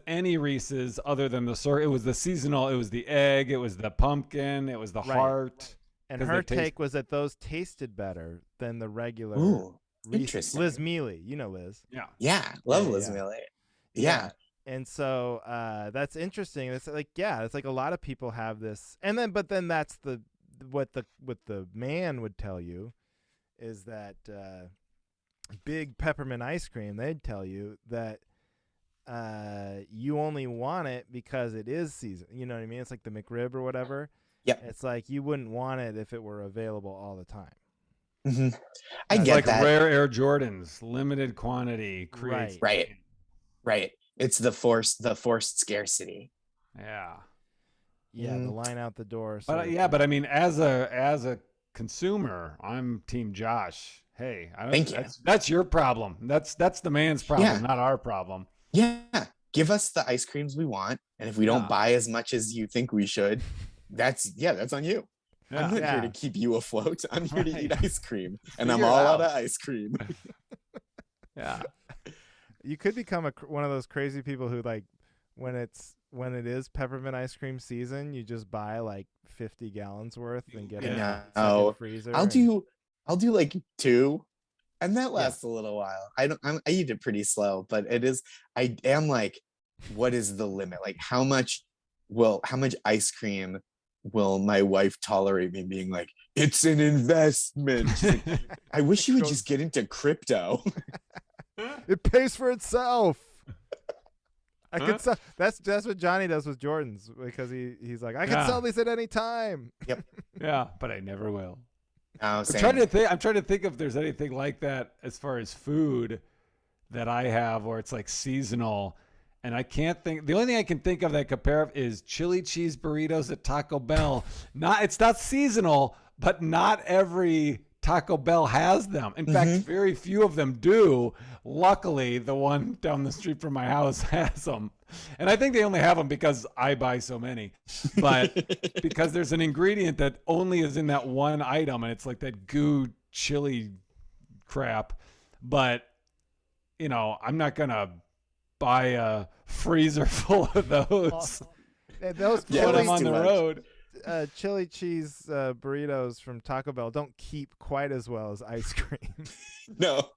any Reese's other than the sort. It was the seasonal. It was the egg. It was the pumpkin. It was the heart. And her take was that those tasted better than the regular. Ooh, Reese's. interesting. Liz Mealy, you know Liz. Yeah, love Liz Mealy. Yeah. And so that's interesting. It's like, it's like a lot of people have this, and then that's what the man would tell you is that big peppermint ice cream. They'd tell you that you only want it because it is season. You know what I mean? It's like the McRib or whatever. Yep. It's like you wouldn't want it if it were available all the time. Mm-hmm. I get like that. Rare Air Jordans, limited quantity. Creates Right. It's the forced scarcity. Yeah. Yeah, the line out the door. But I mean, as a consumer, I'm Team Josh. Hey, Thank you. That's your problem. That's the man's problem, not our problem. Yeah. Give us the ice creams we want, and if we don't buy as much as you think we should, that's on you. I'm not here Yeah. to keep you afloat. I'm here to eat ice cream, and I'm Figure it all out. out of ice cream. Yeah. You could become one of those crazy people who like when it is peppermint ice cream season, you just buy like 50 gallons worth and get it No, stuck in the freezer. I'll do like 2, and that Yeah. lasts a little while. I eat it pretty slow, but I am like, what is the limit? Like how much ice cream will my wife tolerate me being like, it's an investment? She's like, I wish you would just get into crypto. It pays for itself. I could sell. That's what Johnny does with Jordans because he's like, I can sell these at any time. Yeah, but I never will. I'm trying to think if there's anything like that as far as food that I have, or it's like seasonal. And I can't think. The only thing I can think of that compare is chili cheese burritos at Taco Bell. It's not seasonal, but not every Taco Bell has them. In fact, very few of them do. Luckily, the one down the street from my house has them. And I think they only have them because I buy so many. But because there's an ingredient that only is in that one item, and it's like that goo chili crap. But, I'm not going to buy a freezer full of those. Those when I'm on the road. Chili cheese burritos from Taco Bell don't keep quite as well as ice cream. No.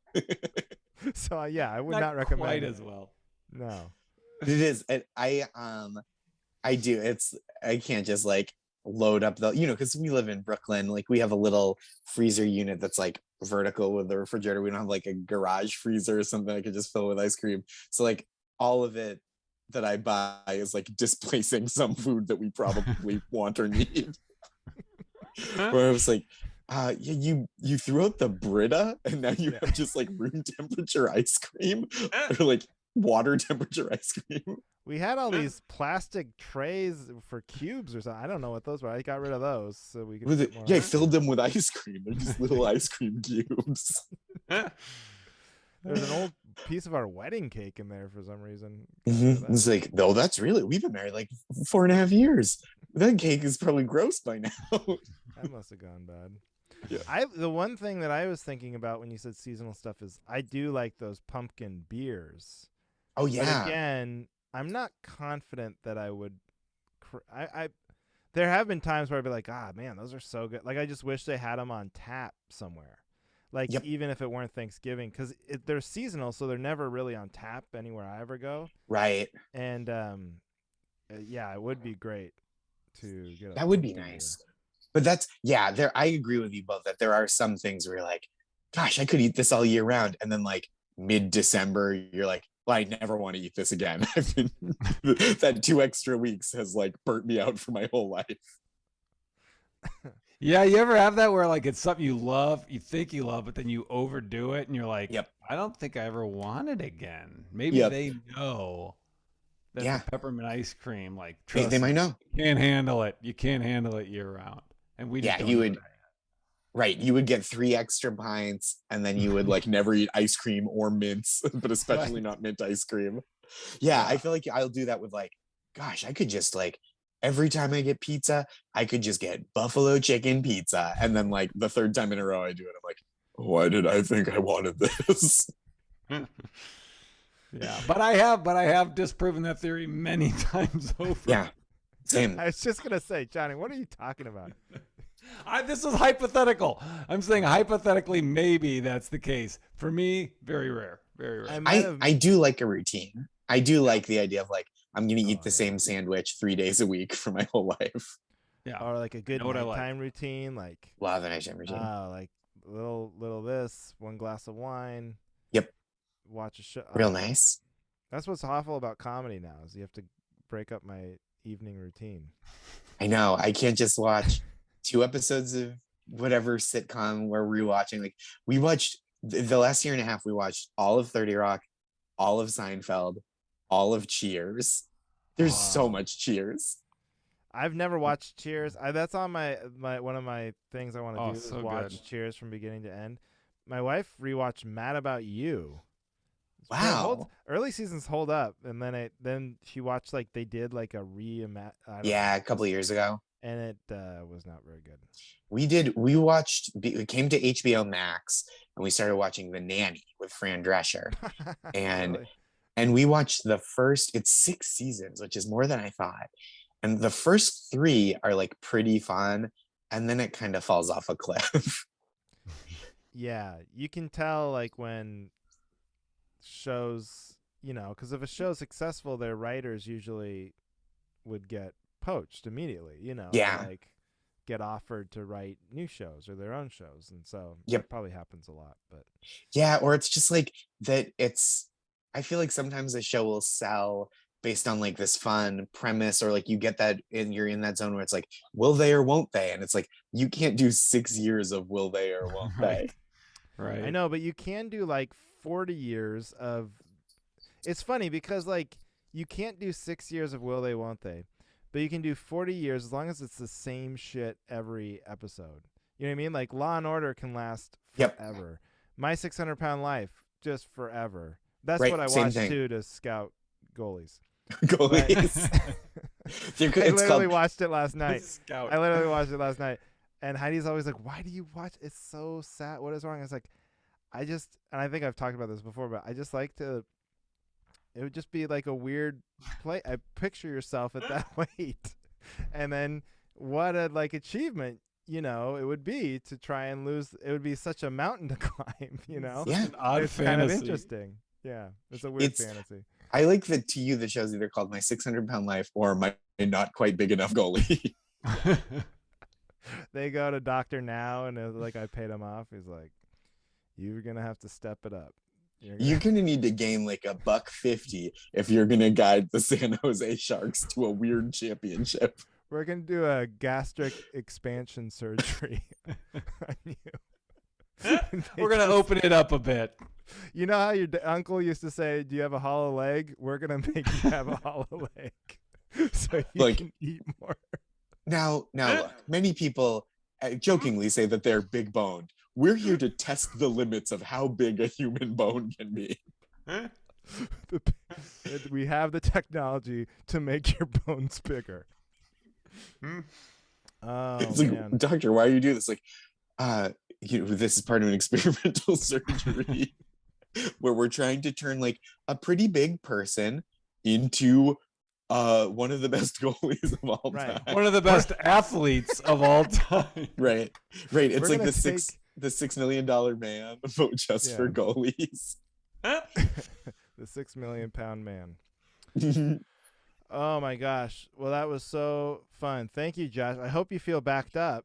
So I would not recommend quite it. as well. No. It is. I do. I can't just like load up because we live in Brooklyn. Like we have a little freezer unit that's like vertical with the refrigerator. We don't have like a garage freezer or something I could just fill with ice cream. So like all of it that I buy is like displacing some food that we probably want or need. Where I was like, you threw out the Brita and now you have just like room temperature ice cream or like water temperature ice cream. We had all these plastic trays for cubes or something. I don't know what those were. I got rid of those so we could. I filled them with ice cream. They're just little ice cream cubes. There's an old piece of our wedding cake in there for some reason. It's like, no, that's really, we've been married like 4.5 years. That cake is probably gross by now. That must have gone bad. Yeah. The one thing that I was thinking about when you said seasonal stuff is I do like those pumpkin beers. Oh yeah. But again, I'm not confident that I would. There have been times where I'd be like, man, those are so good. Like I just wish they had them on tap somewhere. Like even if it weren't Thanksgiving, because they're seasonal, so they're never really on tap anywhere I ever go. Right. And it would be great to get. That would be nice. But I agree with you both that there are some things where you're like, gosh, I could eat this all year round, and then like mid-December, you're like, well, I never want to eat this again. That 2 extra weeks has like burnt me out for my whole life. Yeah, you ever have that where like it's something you love, you think you love, but then you overdo it and you're like, I don't think I ever want it again. Maybe they know that the peppermint ice cream, like they might know. You can't handle it. You can't handle it year round. And we just don't you do would that. Right. You would get 3 extra pints and then you would like never eat ice cream or mints, but especially not mint ice cream. Yeah, I feel like I'll do that with like, gosh, I could just like every time I get pizza, I could just get buffalo chicken pizza. And then like the 3rd time in a row I do it, I'm like, why did I think I wanted this? Yeah, but I have disproven that theory many times over. Yeah, same. I was just gonna say, Johnny, what are you talking about? This is hypothetical. I'm saying hypothetically, maybe that's the case. For me, very rare, very rare. I do like a routine. I do like the idea of like, I'm going to eat the same sandwich 3 days a week for my whole life. Yeah. Or like a good nighttime routine. Like, love a nighttime routine. Like little this, 1 glass of wine. Yep. Watch a show. Real nice. That's what's awful about comedy now is you have to break up my evening routine. I know. I can't just watch 2 episodes of whatever sitcom we're rewatching. Like we watched the last year and a half, we watched all of 30 Rock, all of Seinfeld, all of Cheers. There's so much Cheers. I've never watched Cheers. That's on my one of my things I want to do is watch Cheers from beginning to end. My wife rewatched Mad About You. Wow. Early seasons hold up, and then she watched like they did like a a couple of years ago. and it was not very good. We came to HBO Max and we started watching The Nanny with Fran Drescher. And Really? and we watched it's 6 seasons, which is more than I thought. And the first 3 are like pretty fun, and then it kind of falls off a cliff. Yeah, you can tell like when shows, because if a show's successful, their writers usually would get poached immediately, Yeah. like get offered to write new shows or their own shows. And so Yep. that probably happens a lot, but Yeah, or it's just like that I feel like sometimes a show will sell based on like this fun premise, or like you get that and you're in that zone where it's like, will they or won't they? And it's like, you can't do 6 years of will they or won't they. Right. I know, but you can do like 40 years of. It's funny because like you can't do 6 years of will they won't they, but you can do 40 years as long as it's the same shit every episode. You know what I mean? Like Law and Order can last Yep. forever. My 600-Pound Life, just forever. That's Right, what I same watched thing. too to scout goalies. Goalies. I It's literally called watched it last night. Scout. I literally watched it last night. And Heidi's always like, why do you watch? It's so sad. What is wrong? I was like, and I think I've talked about this before, but I just like to, it would just be like a weird play. I picture yourself at that weight. And then what a like achievement, it would be to try and lose. It would be such a mountain to climb, Yeah. An odd It's fantasy. kind of interesting. Yeah. It's a weird fantasy. I like that to you the show's either called My 600-Pound Life or My Not Quite Big Enough Goalie. They go to Doctor Now and it's like I paid him off. He's like, you're going to have to step it up. You're gonna need to gain like $150 if you're gonna guide the San Jose Sharks to a weird championship. We're going to do a gastric expansion surgery on you. We're going to open it up a bit. You know how your uncle used to say, do you have a hollow leg? We're going to make you have a hollow leg so you can eat more. Now look, many people jokingly say that they're big boned. We're here to test the limits of how big a human bone can be. We have the technology to make your bones bigger. Oh, It's like, man. doctor, why are you doing this? Like, this is part of an experimental surgery where we're trying to turn like a pretty big person into one of the best goalies of all time. One of the best athletes of all time. Right. It's like the $6 million man, but just for goalies. The 6 million pound man. Oh my gosh. Well, that was so fun. Thank you, Josh. I hope you feel backed up.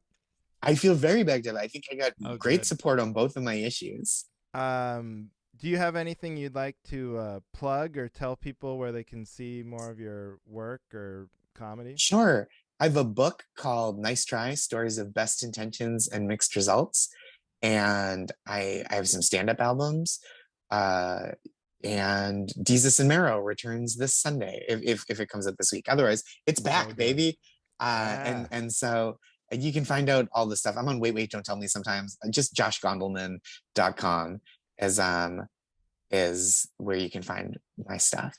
I feel very backed up. I think I got great good. support on both of my issues. Do you have anything you'd like to plug or tell people where they can see more of your work or comedy? Sure. I have a book called Nice Try, Stories of Best Intentions and Mixed Results. And I have some stand-up albums. And Jesus and Marrow returns this Sunday if it comes out this week. Otherwise, it's back, baby. And so you can find out all the stuff. I'm on Wait, Don't Tell Me sometimes. Just joshgondelman.com is where you can find my stuff.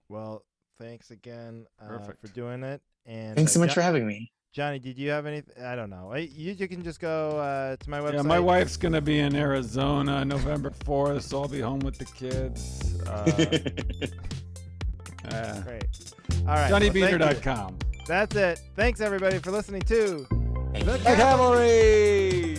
Well, thanks again for doing it. And thanks so much for having me. Johnny, did you have anything? I don't know. You can just go to my website. Yeah, my wife's going to be in Arizona November 4th, so I'll be home with the kids. Great. All right. JohnnyBeater.com. That's it. Thanks, everybody, for listening to The Cavalry.